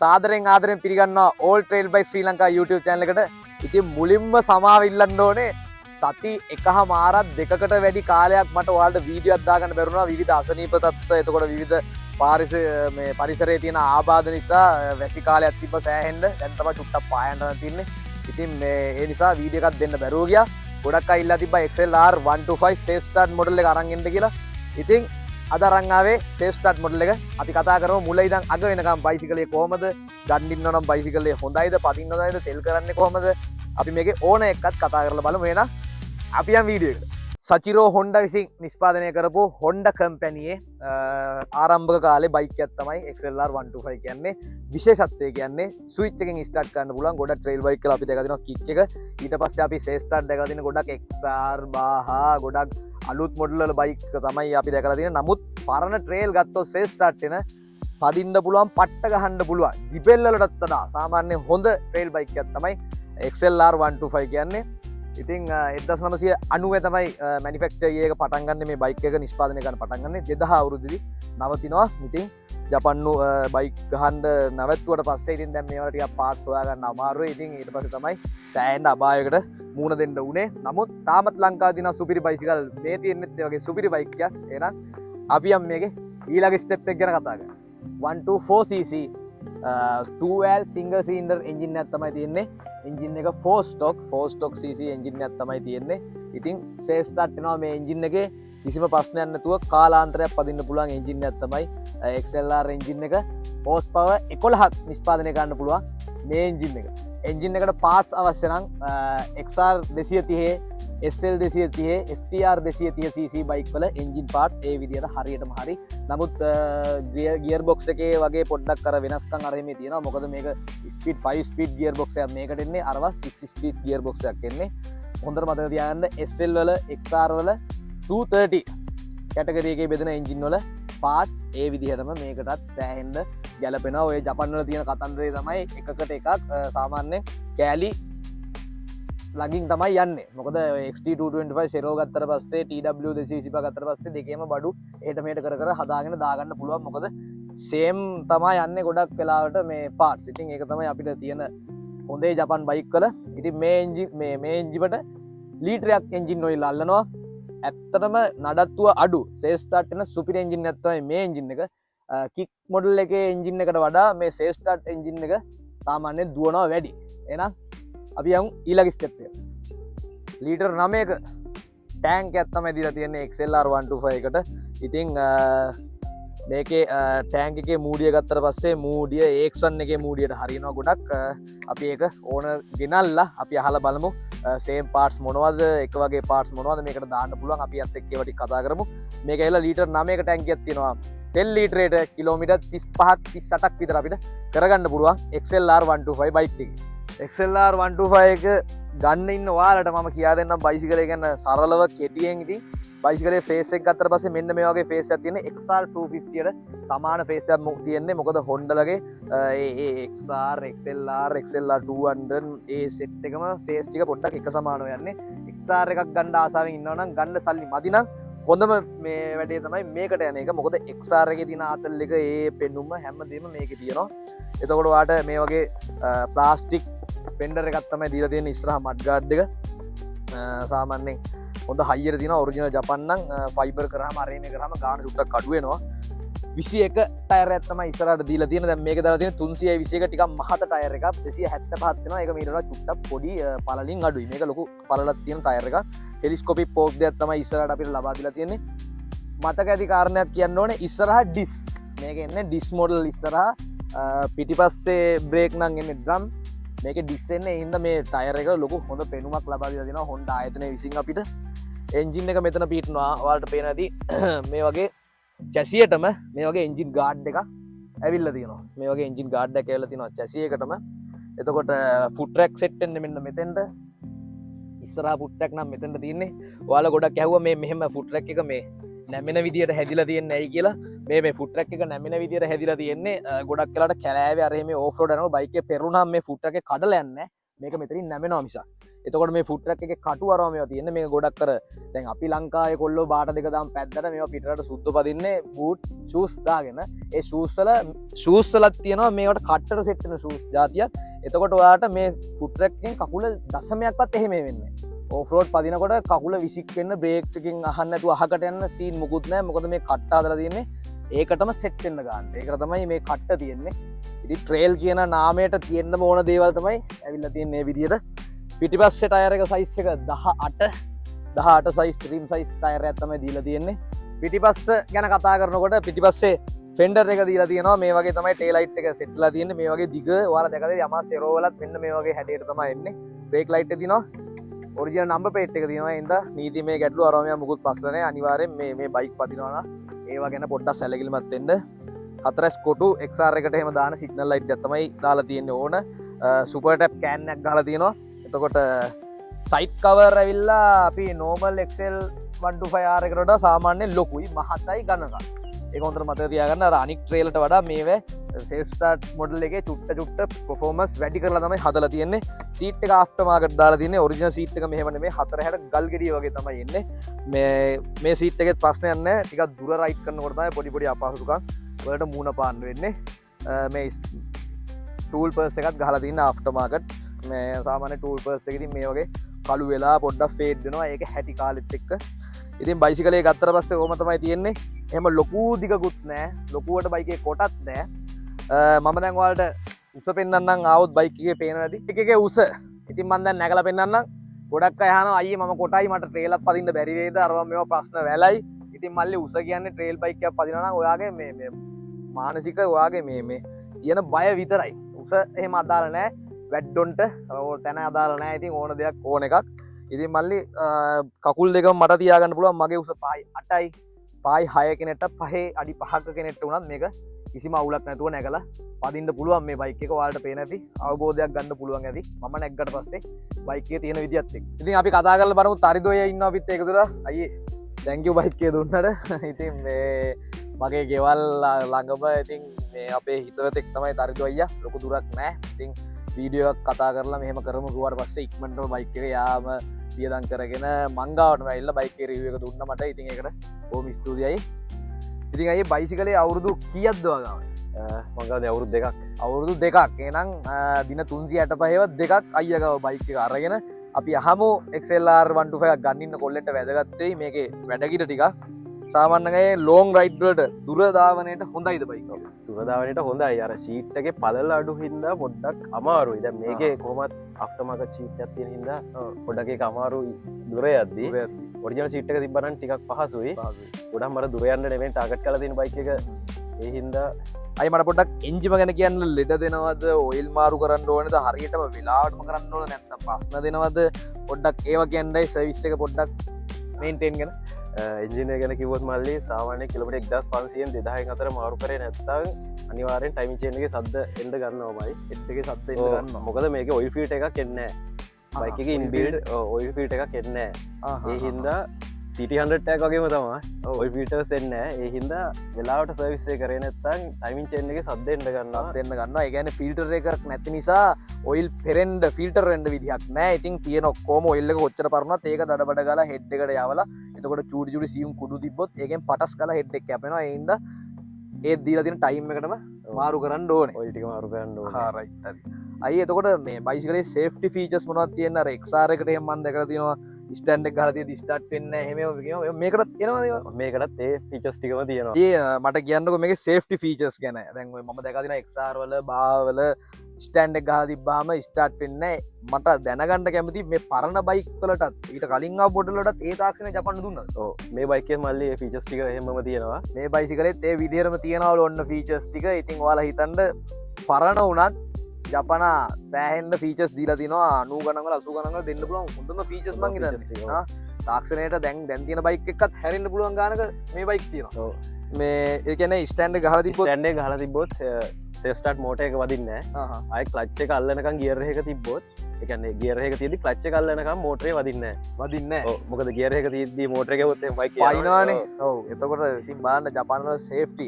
සාදරෙන් ආදරෙන් පිළිගන්නවා All Trail Bike Sri Lanka YouTube channel එකට. ඉතින් මුලින්ම සමාව ඉල්ලන්න ඕනේ සති එකහමාරක් දෙකකට වැඩි කාලයක් මට ඔයාලට වීඩියෝක් දාගන්න බැරුණා විවිධ අසනීප තත්ත්ව එතකොට විවිධ පරිසරයේ තියෙන ආබාධ නිසා වැසි කාලයක් තිබ්බ සෑහෙන්න දැන් තමයි චුට්ටක් පායන්න තියෙන්නේ. ඉතින් ඒ නිසා වීඩියෝ එකක් දෙන්න බැරුව ගියා. ගොඩක් අය ඉල්ලා තිබ්බා XLR 125 safe start model එක අරන් එන්න කියලා. ඉතින් අද අරන් ආවේ safe start model එක. අපි කතා කරමු මුල ඉඳන් අග වෙනකම් බයිසිකලේ කොහමද ගන්න ඉන්නව නම් බයිසිකලේ හොඳයිද පදින්න හොඳයිද තෙල් කරන්නේ කොහමද අපි මේකේ ඕන එකක් කතා කරලා බලමු. එහෙනම් අපි යම් වීඩියෝ එකට. සචිරෝ හොන්ඩා විසින් නිෂ්පාදනය කරපු හොන්ඩා කම්පැනියේ ආරම්භක කාලේ බයික් එකක් තමයි XLR 125 කියන්නේ. විශේෂත්වය කියන්නේ ස්විච් එකෙන් ස්ටාර්ට් කරන්න පුළුවන්. ගොඩක් ට්‍රේල් බයික් වල අපි දැකලා තිනවා කික් එක. ඊට පස්සේ අපි safe start දැකලා තියෙන ගොඩක් XR බාහා ගොඩක් අලුත් මොඩල් වල බයික් තමයි අපි දැකලා තියෙන. නමුත් පරණ ට්‍රේල් ගත්තොත් safe start වෙන පදින්න පුළුවන් පට්ට ගහන්න පුළුවන් ජිපෙල් වලටත් වඩා සාමාන්‍ය හොඳ ට්‍රේල් බයික් එකක් තමයි XLR 125 කියන්නේ. ඉතින් 1990 තමයි මැනුෆැක්චර් එක පටන් ගන්න මේ බයික් එක නිෂ්පාදනය කරන්න පටන් ගන්න 2000 අවුරුද්දේදී නවතිනවා. ඉතින් ජපන්නු බයික් ගහන්න නැවතුවට පස්සේ ඉතින් දැන් මේවට ටිකක් පාර්ට්ස් හොයාගන්න අමාරුයි. ඉතින් ඊට පස්සේ තමයි සෑහෙන අපායකට මුහුණ දෙන්න උනේ. නමුත් තාමත් ලංකාවේ තියෙන සුපිරි බයිසිකල් මේ තියෙනෙත් ඒ වගේ සුපිරි බයික් එකක්. එහෙනම් අපි යම් මේකේ ඊළඟ ස්ටෙප් එක ගැන කතා කරමු. 124cc 2L single cylinder engine එකක් තමයි තියෙන්නේ. engine එක 4 stock cc engine එකක් තමයි තියෙන්නේ. ඉතින් safe start වෙනවා මේ engine එකේ කිසිම ප්‍රශ්නයක් නැතුව කාලාන්තරයක් පදින්න පුළුවන් engine එකක් තමයි XLR engine එක. horse power 11ක් නිෂ්පාදනය කරන්න පුළුවන් මේ engine එක. engine එකට parts අවශ්‍ය නම් XR 230 SL 230 STR 230cc bike වල engine parts ඒ විදිහට හරියටම හරි. නමුත් gear box එකේ වගේ පොඩ්ඩක් අර වෙනස්කම් අර එමේ තියෙනවා. මොකද මේක speed 5 speed gear box එකක් මේකට එන්නේ. අරවා 6 speed gear box එකක් එන්නේ. හොඳට මතක තියාගන්න SL වල XR වල 230 කැටගරි එකේ බෙදෙන engine වල parts ඒ විදිහටම මේකටත් සෑහෙන්න ගැලපෙනවා. ඔය ජපන් වල තියෙන කතන්දරේ තමයි එකකට එකක් සාමාන්‍ය කෑලි ලගින් තමයි යන්නේ. මොකද XT225 Shero ගත්තට පස්සේ TW225 ගත්තට පස්සේ දෙකේම බඩු එහෙට මෙහෙට කර හදාගෙන දාගන්න පුළුවන්. මොකද සේම් තමයි යන්නේ ගොඩක් වෙලාවට මේ පාර්ට්ස්. ඉතින් ඒක තමයි අපිට තියෙන හොඳේ ජපන් බයික් වල. ඉතින් මේ එන්ජිමට ලීටරයක් එන්ජින් ඔයිල් අල්ලනවා. ඇත්තටම නඩත්තුව අඩු safe start වෙන සුපිරි එන්ජින් එකක් තමයි මේ එන්ජින් එක. කික් මොඩල් එකේ එන්ජින් එකට වඩා මේ safe start එන්ජින් එක සාමාන්‍යයෙන් දුවනවා වැඩි. එහෙනම් අපි යමු ඊළඟ ස්ටෙප් එකට. ලීටර් 9ක ටැංක් එකක් තමයි දීලා තියෙන්නේ XLR 125 එකට. ඉතින් මේකේ ටැංක් එකේ මූඩිය ගත්තට පස්සේ මූඩිය AX1 එකේ මූඩියට හරියනවා ගොඩක්. අපි ඒක ඕනර් ගෙනල්ලා අපි අහලා බලමු සේම් පාර්ට්ස් මොනවද එක වගේ පාර්ට්ස් මොනවද මේකට දාන්න පුළුවන්. අපි අත් එක්ක ඒවා ටික කතා කරමු. මේක ඇවිල්ලා ලීටර් 9ක ටැංකියක් තියෙනවා. 10 ලීටරේට කිලෝමීටර් 35ක් 38ක් විතර අපිට කරගන්න පුළුවන් XLR 125 බයික් එකේ. XLR 125 එක ගන්න ඉන්න ඔයාලට මම කියා දෙන්නම් බයිසිකලේ ගැන සරලව කෙටියෙන්. ඉතින් බයිසිකලේ ෆේස් එක ගත්තට පස්සේ මෙන්න මේ වගේ ෆේස් එකක් තියෙන XR 250ට සමාන ෆේස් එකක් තියෙන්නේ. මොකද Honda-ලගේ ඒ XR XLR 200 ඒ සෙට් එකම ෆේස් ටික පොඩ්ඩක් එක සමානව යන්නේ. XR එකක් ගන්න ආසාවෙන් ඉන්නවා නම් ගන්න සල්ලි මදි නම් හොඳම මේ වැඩේ තමයි මේකට යන එක. මොකද XR එකේ තියෙන ආතල් එක ඒ පෙනුම හැමදේම මේකේ තියෙනවා. එතකොට ඔයාට මේ වගේ ප්ලාස්ටික් පෙන්ඩර් එකක් තමයි දීලා තියෙන ඉස්සරහා මඩ් ගාඩ් එක. සාමාන්‍යයෙන් හොඳ හයියට තියෙනවා. ඔරිජිනල් ජපන් නම් ෆයිබර් කරාම අරේම කරාම ගාන සුට්ටක් අඩු වෙනවා. 21 ටයර් එකක් තමයි ඉස්සරහට දීලා තියෙන. දැන් මේක දාලා තියෙන 321 ටිකක් මහත ටයර් එකක් 275ක් වෙනවා. ඒක මීටර චුට්ටක් පොඩි පළලින් අඩුයි. මේක ලොකු පළලක් තියෙන ටයර් එකක්. ටෙලිස්කෝපික් පෝක් දෙයක් තමයි ඉස්සරහට අපිට ලබා දීලා තියෙන්නේ. මතක ඇති කාරණයක් කියන්න ඕනේ ඉස්සරහා ඩිස්. මේක එන්නේ ඩිස් මොඩල් ඉස්සරහා පිටිපස්සේ බ්‍රේක් නම් එන්නේ ඩ්‍රම්. මේක ඩිස් එන්නේ ඒ හින්දා මේ ටයර් එක ලොකු හොඳ පෙනුමක් ලබා දීලා දෙනවා Honda ආයතනය විසින් අපිට. එන්ජින් එක මෙතන පිටනවා. ඔයාලට පේනවා ඇති මේ වගේ චැසියටම මේ වගේ එන්ජින් ගාඩ් එකක් ඇවිල්ලා තියෙනවා. මේ වගේ එන්ජින් ගාඩ් එකක් ඇවිල්ලා තියෙනවා චැසිය එකටම. එතකොට ෆුට් රැක් සෙට් වෙන්නේ මෙන්න මෙතෙන්ට. ඉස්සරහා ෆුට් රැක් නම් මෙතෙන්ට තියෙන්නේ. ඔයාලා ගොඩක් ඇහුවා මේ මෙහෙම ෆුට් රැක් එක මේ නැමෙන විදියට හැදිලා තියෙන්නේ ඇයි කියලා. මේ ෆුට් රැක් එක නැමෙන විදියට හැදිලා තියෙන්නේ ගොඩක් වෙලාට කැලෑවේ අර මේ ඕෆ් රෝඩ් යනකොට බයික් එක පෙරුණාම මේ ෆුට් රැක් එක කඩලා යන්නේ. මේක මෙතනින් නැමෙනවා මිසක්. එතකොට මේ ෆුඩ් ට්‍රක් එකේ කටු අරම මේවා තියෙන්නේ. මේක ගොඩක් කර දැන් අපි ලංකාවේ කොල්ලෝ බාට දෙක දාම් පැද්දට මේවා පිටරට සුද්ධ පදින්නේ බූට් ෂූස් දාගෙන. ඒ ෂූස් වලත් තියෙනවා මේවට කට්ටට සෙට් වෙන ෂූස් જાතියක්. එතකොට ඔයාලට මේ ෆුඩ් ට්‍රක් එකෙන් කකුල දශමයක්වත් එහෙම වෙන්නේ නැහැ. ඕෆ් රෝඩ් පදිනකොට කකුල විසික් වෙන්න බ්‍රේක් එකකින් අහන්න නැතුව අහකට යන්න සීන් මුකුත් නැහැ. මොකද මේ කට්ට හදලා තියෙන්නේ ඒකටම සෙට් වෙන්න ගන්න. ඒකට තමයි මේ කට්ට තියෙන්නේ. ඉතින් ට්‍රේල් කියන නාමයට තියෙන්න ඕන දේවල් තමයි ඇවිල්ලා තියෙන්නේ මේ විදිහට. පිටිපස්සේ ටයර් එක සයිස් එක 18 සයිස් ට්‍රිම් සයිස් ටයර් එකක් තමයි දීලා තියෙන්නේ. පිටිපස්ස ගැන කතා කරනකොට පිටිපස්සේ ෆෙන්ඩර් එක දීලා තියෙනවා. මේ වගේ තමයි ටේල් ලයිට් එක සෙට් වෙලා තියෙන්නේ. මේ වගේ දිග ඔයාලා දැකලා යමා සෙරෝ වලත් මෙන්න මේ වගේ හැඩයට තමයි එන්නේ. බ්‍රේක් ලයිට් එක තියෙනවා. ඔරිජිනල් නම්බර් ප්ලේට් එක තියෙනවා. එඳ නීතිමය ගැටලු අරෝමියා මුකුත් ප්‍රශ්න නැහැ. අනිවාර්යෙන් මේ බයික් පදිනවා නම් ඒවා ගැන පොඩ්ඩක් සැලකිලිමත් වෙන්න. 4S කොටු XR එකට එහෙම දාන සිග්නල් ලයිට් එකක් තමයි දාලා තියෙන්නේ ඕන. සුපර් ටැප් කෑන් එකක් ගහලා තියෙනවා. එතකොට සයිඩ් කවර් ඇවිල්ලා අපි නෝමල් XL 125R එකට වඩා සාමාන්‍යයෙන් ලොකුයි මහතයි ඝනකයි. ඒක හොඳට මතක තියාගන්න. අර අනික් ට්‍රේලට වඩා මේවේ සේෆ් ස්ටාර්ට් මොඩල් එකේ චුට්ට පර්ෆෝමන්ස් වැඩි කරලා තමයි හදලා තියෙන්නේ. සීට් එක ආෆ්ටර් මාකට් දාලා තියෙන්නේ. ඔරිජිනල් සීට් එක මෙහෙම නෙමෙයි. 4 හැඩ ගල් ගෙඩිය වගේ තමයි එන්නේ. මේ සීට් එකෙත් ප්‍රශ්නයක් නැහැ. ටිකක් දුර රයිඩ් කරනකොට තමයි පොඩි අපහසුකම් වලට මූණ පාන්න වෙන්නේ. මේ ටූල් පර්ස් එකත් ගහලා තියෙන ආෆ්ටර් මාකට්. මේ සාමාන්‍ය ටූල් පර්ස් එකකින් මේ වගේ කළු වෙලා පොඩ්ඩක් ෆේඩ් වෙනවා. ඒක හැටි කාලෙත් එක්ක. ඉතින් බයිසිකලේ ගත්තට පස්සේ ඕම තමයි තියෙන්නේ. එහෙම ලොකු දිගකුත් නැහැ. ලොකුවට බයික් එකේ කොටත් නැහැ. මම දැන් ඔයාලට උස පෙන්නන්නම් ආවොත් බයික් එකේ පේන නැති. එකේ උස. ඉතින් මම දැන් නැගලා පෙන්නන්නම්. ගොඩක් අය අහනවා අයියේ මම කොටයි මට ට්‍රේලක් පදින්න බැරි වේද? අරවා මේවා ප්‍රශ්න වැලයි. ඉතින් මල්ලි උස කියන්නේ ට්‍රේල් බයික් එකක් පදිනවා නම් ඔයාගේ මේ මානසික ඔයාගේ මේ තියෙන බය විතරයි. උස එහෙම අදාළ නැහැ. වැඩ්ඩොන්ට තැන අදාළ නැහැ. ඉතින් ඕන දෙයක් ඕන එකක්. ඉතින් මල්ලි කකුල් දෙකම මට තියාගන්න පුළුවන්. මගේ උස පායි 8යි. පායි 6 කෙනෙක්ට 5 අඩි 5ක කෙනෙක්ට උනත් මේක කිසිම අවුලක් නැතුව නැගලා පදින්න පුළුවන් මේ බයික් එක. ඔයාලට පේන ඇති අවබෝධයක් ගන්න පුළුවන් ඇති. මම නැග්ගට පස්සේ බයික් එකේ තියෙන විදියත් එක්ක. ඉතින් අපි කතා කරලා බලමු තරිදෝය ඉන්නවා අපිත් ඒක දුර. අයියේ thank you බයික් එකේ දුන්නට. ඉතින් මේ මගේ ගෙවල් ළඟම ඉතින් මේ අපේ හිතවතෙක් තමයි තරිදෝ අයියා. ලොකු දුරක් නැහැ. ඉතින් වීඩියෝ එකක් කතා කරලා මෙහෙම කරමු කිව්වට පස්සේ ඉක්මනටම බයික් එක යාම වියදම් කරගෙන මංගාවටම ඇවිල්ලා බයික් එකේ රිවිව් එක දුන්නා මට. ඉතින් ඒකට බොහොම ස්තුතියි. ඉතින් අයියේ බයිසිකලේ අවුරුදු කීයක්ද වගාව? මං ගාව අවුරුදු දෙකක්. අවුරුදු දෙකක්. එහෙනම් දින 365ව දෙකක් අයියා ගාව බයික් එක අරගෙන අපි අහමු XLR 125 එකක් ගන්න ඉන්න කොල්ලෙට වැදගත් වෙයි මේකේ වැඩගිර ටිකක්. සාමාන්‍යයෙන් ලොං රයිඩ් වලට දුර ධාවනයට හොඳයිද බයික් එක? දුර ධාවනයට හොඳයි. අර සීට් එකේ පළල අඩු හින්දා පොඩ්ඩක් අමාරුයි. දැන් මේකේ කොහොමත් ආෆ්ටර් මාකට් සීට් එකක් තියෙන හින්දා පොඩ්ඩක් ඒක අමාරුයි දුර යද්දී. ඔරිජිනල් සීට් එක තිබ්බනම් ටිකක් පහසුයි. ගොඩක් මර දුර යන්න නෙමෙයි ටාගට් කරලා තියෙන බයික් එක. ඒ හින්දා අයි මට පොඩ්ඩක් එන්ජිම ගැන කියන්න. ලෙඩ දෙනවද? ඔයිල් මාරු කරන්න ඕනද? හරියටම වෙලාවටම කරන්න ඕන නැත්නම් ප්‍රශ්න දෙනවද? පොඩ්ඩක් ඒවා කියන්නයි සර්විස් එක පොඩ්ඩක් මේන්ටේන් කරන. එන්ජිනය ගැන කිව්වොත් මල්ලි සාමාන්‍ය කිලෝමීටර් 1500න් 2000න් අතර මාරු කරේ නැත්නම් අනිවාර්යෙන් ටයිමින් චේන් එකේ සද්ද එන්න ගන්නවමයි. එත් එකේ සද්ද එන්න ගන්නවා. මොකද මේකේ ඔයිල් ෆීල්ට් එකක් එන්නේ නැහැ. බයික් එකේ ඉන්බිල්ට් ඔයිල් ෆීල්ට් එකක් එන්නේ නැහැ. ඒ හින්දා CT100 ටැග් වගේම තමයි ඔයිල් ෆීල්ටර්ස් එන්නේ නැහැ. ඒ හින්දා වෙලාවට සර්විස් එක කරේ නැත්නම් ටයිමින් චේන් එකේ සද්ද එන්න ගන්නවා. ඒ කියන්නේ ෆිල්ටර් එකක් නැති නිසා ඔයිල් පෙරෙන්න ෆිල්ටර් වෙන්න විදිහක් නැහැ. ඉතින් තියෙන ඔක්කොම ඔයිල් එක කොච්චර පරණත් ඒක දඩබඩ ගාලා හෙඩ් එකට යවලා එතකොට චූටි සියුම් කුඩු තිබ්බොත් ඒකෙන් පටස් ගාලා හෙඩ් එක කැපෙනවා. ඒ හින්දා ඒ දීලා තියෙන ටයිම් එකටම මාරු කරන්න ඕනේ. ඔයිල් ටික මාරු කරන්න ඕනේ. හා රයිට් හරි. අයියේ එතකොට මේ බයිසිකලේ සේෆ්ටි ෆීචර්ස් මොනවද තියෙන්නේ? අර XR එකට එහෙම මම දැකලා තියෙනවා ස්ටෑන්ඩ් එක ගහලා තියෙදි ස්ටාර්ට් වෙන්නේ නැහැ. එහෙම මේකටත් එනවද? මේකටත් ඒ ෆීචර්ස් ටිකම තියෙනවා. මට කියන්නකො මේකේ සේෆ්ටි ෆීචර්ස් ගැන. දැන් ඔය මම දැකලා තියෙනවා XR වල බා වල ස්ටෑන්ඩ් එක ගහලා තිබ්බාම ස්ටාර්ට් වෙන්නේ නැහැ. මට දැනගන්න කැමති මේ පරණ බයික් වලටත් ඊට කලින් ආව මොඩල් වලටත් ඒ තාක්ෂණය ජපන්න දුන්නද? ඔව් මේ බයික් එකේ මල්ලි ඒ ෆීචර්ස් ටික එහෙමම තියෙනවා. මේ බයිසිකලෙත් ඒ විදිහටම තියෙනවලු ඔන්න ෆීචර්ස් ටික. ඉතින් ඔයාලා හිතන්න පරණ වුණත් ජපන සෑහෙන්න ෆීචර්ස් දීලා තිනවා. 90 ගණන් වල 80 ගණන් වල දෙන්න පුළුවන් හොඳම ෆීචර්ස් මං හිතන්නේ. තාක්ෂණයට දැන් තියෙන බයික් එකක්ත් හැරෙන්න පුළුවන් ගානක මේ බයික් තියෙනවා. මේ ඒ කියන්නේ ස්ටෑන්ඩ් එක ගහලා තිබ්බොත් ස්ටෑන්ඩ් එක ගහලා තිබ්බොත් සේෆ් ස්ටාර්ට් මෝටර් එක වදින්නේ නැහැ. ආයෙ ක්ලච් එක අල්ලනකම් ගියර් එක තිබ්බොත් ඒ කියන්නේ ගියර් එක තියෙද්දි ක්ලච් එක අල්ලනකම් මෝටරේ වදින්නේ නැහැ. ඔව් මොකද ගියර් එක තියෙද්දි මෝටර් එක ගොත් එහෙම බයික් පයින්නවානේ. ඔව් එතකොට ඉතින් බලන්න ජපාන වල සේෆ්ටි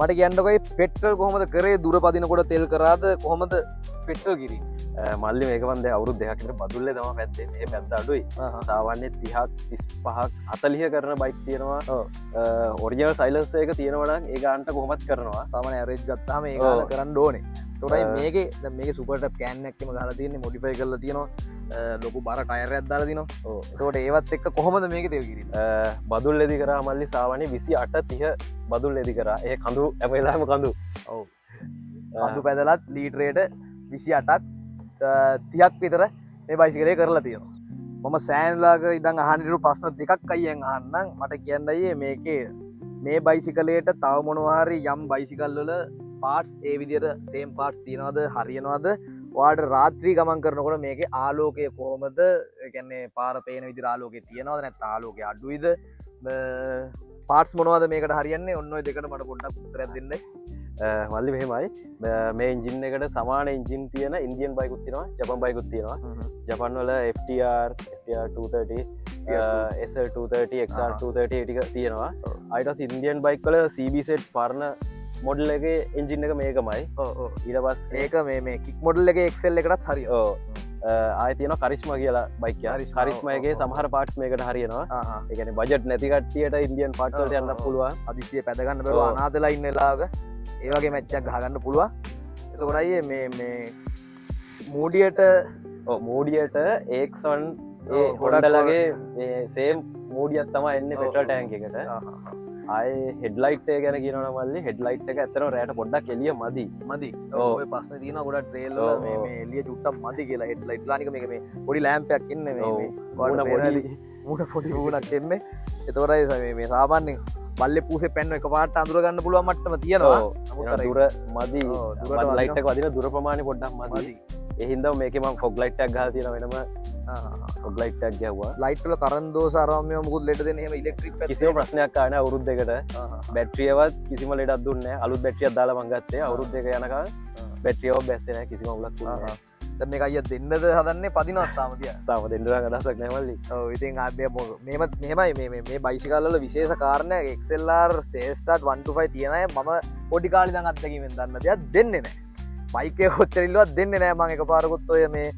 මට කියන්නකොයි පෙට්‍රල් කොහොමද කරේ දුර පදිනකොට තෙල් කරාද කොහොමද පෙට්‍රල් කිරි මල්ලි මේකවන්ද අවුරු දෙකට බදුල්ල තම පැත්තේ මේ පැත්ත අඩුයි සාවන්නේ 30ක් 35ක් 40 කරන බයික් තියෙනවා ඔරිජිනල් සයිලන්ස් එක තියෙනවනම් ඒ ගානට කොහොමත් කරනවා සාමාන්‍ය ඇවරේජ් ගත්තාම ඒ ගාන කරන්න ඕනේ තොරයි මේක සුපට කෑන්නක්ම ගල තියන්නේ මොඩිෆයි කරල තියෙනවා ලොකු බර ටයරයක් දාලා තිනවා තෝට ඒවත් එක් කොහොමද මේක තෙල් කිරි බදුල් ලෙදි කර මල්ලි සාවනය 28 30 බදුල් ලෙදි කර ඒ කඳු ඇමලාම කඳු ඔව කඳු පැදලත් ලීටරේට 28ක් 30ක් විතර මේ බයිසිකලේ කරලා තියෙනවා මම සෑන්ලාග ඉදන් අහන්නිරු ප්‍රශ්න දෙකක් අයියෙන් අහන්නම් මට කියන්නයි මේකේ මේ බයිසිකලේට තව මොනවාරි යම් බයිසිකල්වල පාටස් ඒ විදියට සේම් පාට් තියෙනවද හරියනවාද වාට රාත්‍රී ගමන් කරනකොට මේක ආලෝකය කොහොමද ගැන්නේ පාර පේන විදි ආලෝකය තියෙනවද නැත් ආලෝකය අඩුයිද පාටස් මොනවද මේකට හරියන්නේ ඔන්න දෙකට මට පොඩ්ඩක් උත්තරයක් දෙන්න මල්ලි මෙහෙමයි මේ ඉන්ජින් එකට සමාන ඉන්ජින් තියෙන ඉන්දියන් බයිකුත් තියෙනවා ජපන් බයිකුත් තියෙනවා ජපන් වල FTR 230 SL230 XR230 ටික තියෙනවා අයිටස් ඉන්දියන් බයික් වල CB set පරණ මොඩල් එක එන්ජින් එක මේකමයි ඊට පස් ඒක මේ කික් මොඩල් එක එක්සෙල් එකටත් හරි ආය තියෙන කරිස්ම කියලා බයික කරිස්මයගේ සමහර පාට් මේකට හරියනවා එකන බජට් නැතිකට්ටියට ඉන්දියන් පාට්වලට යන්න පුළුවන් අදිසිය පැදගන්න බැරුව අනාදලා ඉන්නලාග ඒවගේ මැච්චක් ගහගන්න පුළුවන් එතකොටයි මේ මූඩියට මූඩියට ඒක්සොන් හොඩලගේ සේම් මූඩියත් තම එන්න පෙටල් ටෑන්ක එකට ආය හෙඩ්ලයිට් ගැන කියනන මල්ලි හෙඩ්ලයිට් එක ඇතන රෑට පොඩ්ඩක් එලිය මදි මදි ඔය පස්න තියන ගොඩ ට්‍රේල් එලිය චුට්ටම් මදි කියලා හෙඩ්ලයිට් ලානික මේ පොඩි ලෑම්පයක් ඉන්න මුට පොඩි වුණක් එන්න එතවරයි මේ සාමාන්‍යෙන් බල්ල පූසේ පැන්න එක පාට අඳුරගන්න පුළුව මටම තියෙනවා දුර මදි ලයිට් වදින දුර ප්‍රමාණය පොඩ්ඩක් මදි එහින්ද මේකම ෆොග්ලයිට්ක් ගල් තියෙන වෙනම ොගලයිටක් ගැවවා ලයිටල කරන්දෝ සාරමය මුකුත් ලෙට දෙන ඉලෙක්ට්‍රික් කිසිම ප්‍රශ්නයක් කාන අවුරුද් දෙකට බැට්‍රියවත් කිසිම ලෙටත් දුන්න අලුත් බැට්‍රියක් දාලා මංගත්තේ අවුරුද් දෙක යනක බැට්‍රියව බැස්සෙන කිසිම උලක් මේ අය දෙන්නද හදන්නේ පදිනත්තාමතිය තාම දෙන්න දසක් නැමල්ලි ඉතින් අබය මෙමත් මෙමයි මේ බයිසිකල්ල විශේෂ කාරණය එක්සෙල්ලාර් සේස්ටාට් 125 තියෙනය මම පොඩිකාලි දන් අත්තකිවෙන් දන්න දෙයක් දෙන්නේ නෑ බයිකය හොච්චරල්ලුවත් දෙන්න නෑ මං එක පාරකුත් ඔය මේ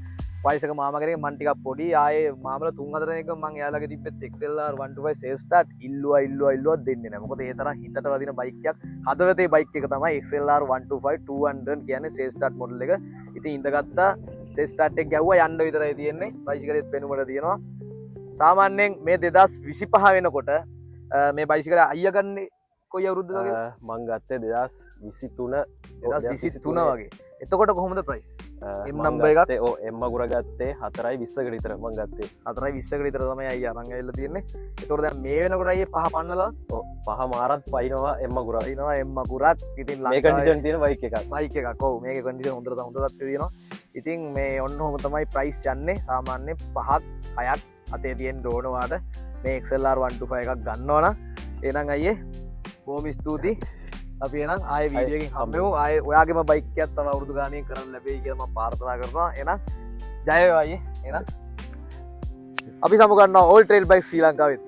පයිසක මාමකරේ මන්ටික පොඩි ආය මාමල තුන්හදරක මං යාලක තිබෙත් එක්සෙල්ලාර් 125 සේස්ටාට් ඉල්ලුව දෙන්න මොකද ඒ තර හිතට වදින බයිකයක් හදවතේ බයික් එක තමයි එක්සෙල්ලාර් 125 200 කියන සේස්ටාට් මොඩල් එක ඉතින් ඉඳගත්තා සේස්ටාට් එක ගැව්වා යන්න විතරයි තියෙන්නේ බයිසිකලෙත් පෙනුමට තියෙනවා සාමාන්‍යයෙන් මේ 2025 වෙනකොට මේ බයිසිකල අයියගන්නේ කොයි අවුරුද්දද මං ගත්තේ 2023 2023 වගේ එතකොට කොහොමද ප්‍රයිස් එම් නම්බර් එකත් එම්ම ගුර ගත්තේ 4.20 කට විතර මං ගත්තේ 4.20 කට විතර තමයි අයියා අරන් ඇවිල්ලා තියෙන්නේ ඒතකොට දැන් මේ වෙනකොට අයියේ පහ පන්නලා පහ මාරත් පයින්නවා එම්ම ගුර පයින්නවා එම්ම ගුරක් ඉතින් මේ කන්ඩිෂන් තියෙන බයික් එකක් ඔව් මේකේ කන්ඩිෂන් හොඳට තියෙනවා ඉතින් මේ ඔන්න ඔහොම තමයි ප්‍රයිස් යන්නේ සාමාන්‍ය 5ක් 6ක් අතේ තියෙන ඕනවාට මේ XLR 125 එකක් ගන්නවනම් එහෙනම් අයියේ බොහොම ස්තුතියි අපි එනම් ආය වීඩියෝකින් හම්බෙමු ආය ඔයාගේම බයික්කයක් තව අවුරුදු ගානේ කරන්න ලැබෙයි කියලා මම ප්‍රාර්ථනා කරනවා එහෙනම් ජය වේවා අයියේ එහෙනම් අපි සමු ගන්නවා ඕල් ට්‍රේල් බයික් ශ්‍රී ලංකාවෙත්